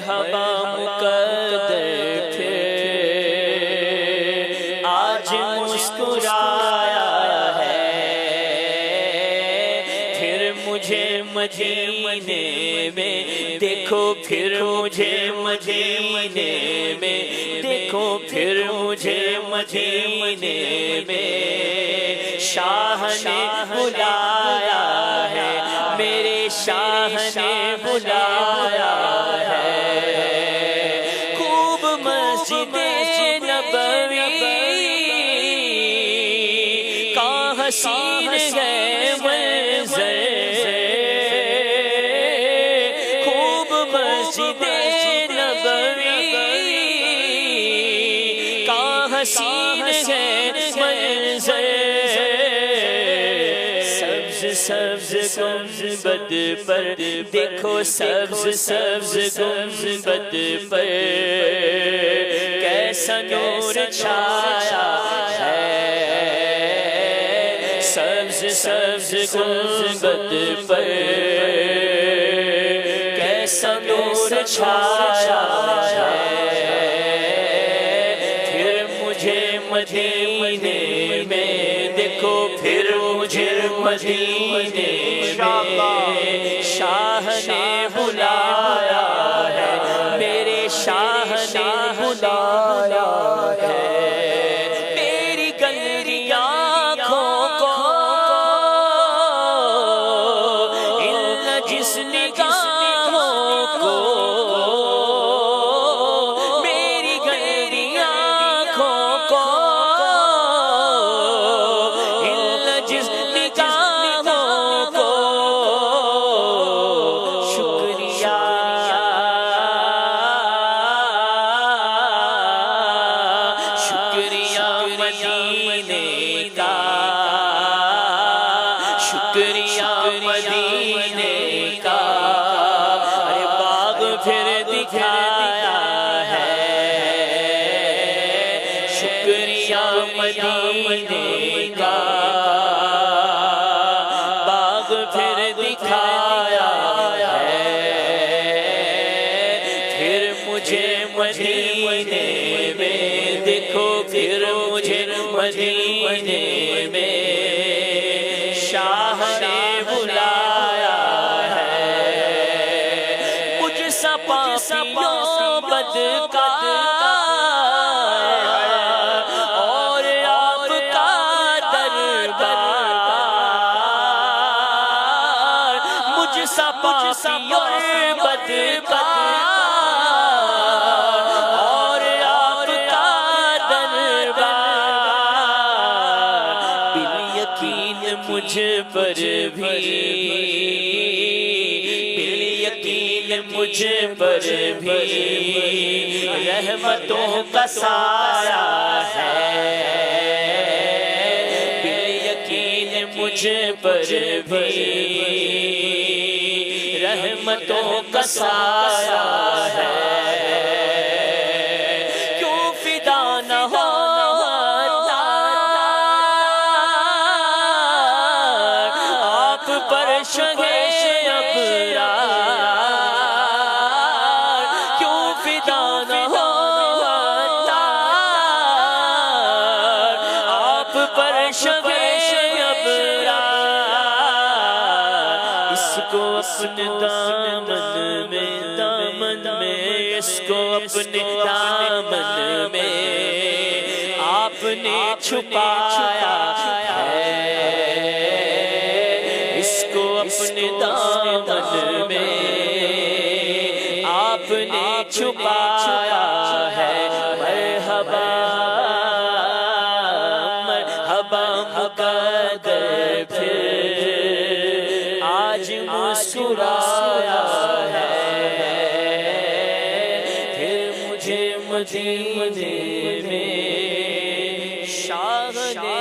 مرحبا مقدر پھر آج مسکرایا ہے، پھر مجھے مدینے میں دیکھو، پھر مجھے مدینے میں دیکھو، پھر مجھے مدینے میں شاہ نے بلایا ہے، میرے شاہ نے بلایا ہے۔ خوب مسجد نبوی کا حسین ہے منظر، خوب مسجد نبوی کا حسین ہے منظر، سبز گنبد پر دیکھو، سبز گنبد پر کیسا نور چھایا ہے، سبز گنبد پر کیسا نور چھایا ہے۔ پھر مجھے مدینے میں دیکھو، پھر مجھے مدینے میں شاہ نے بلایا ہے، میرے شاہ نے بلایا ہے۔ میری گلری آنکھوں کو جس نگاہوں کو، میری گلری آنکھوں کو جس نگاہوں کو شکریہ، شکریہ مدینے کا، شکریہ مدینے کا، ارے باغ پھر دکھایا ہے، شکریہ مدینے کا، باغ پھر دکھایا ہے۔ پھر مجھے مدینے میں دیکھو، پھر مجھے مدینے میں شاہ نے بلایا ہے۔ مجھ سا پاپیوں بدکار اور آپ کا دربار، مجھ سا پاپیوں بدکار اور آپ کا دربار، بالیقین مجھ پر بھی، بالیقین مجھ پر بھی رحمتوں کا سایہ ہے، بالیقین مجھ پر بھی رحمتوں کا سایہ ہے۔ کیوں فدا نہ ہوتا آپ پر شگے ابرار، کیوں فدا نہ ہوتا آپ پر شگے ابرار، اس کو اپنے دامن میں، دامن میں، اس کو اپنے دامن میں آپ نے چھپایا ہے، اس کو اپنے دامن میں آپ نے چھپایا ہے۔ مرحبا مرحبا مقدر پھر آج مسکرایا ہے، پھر مجھے مدینے میں شاہ نے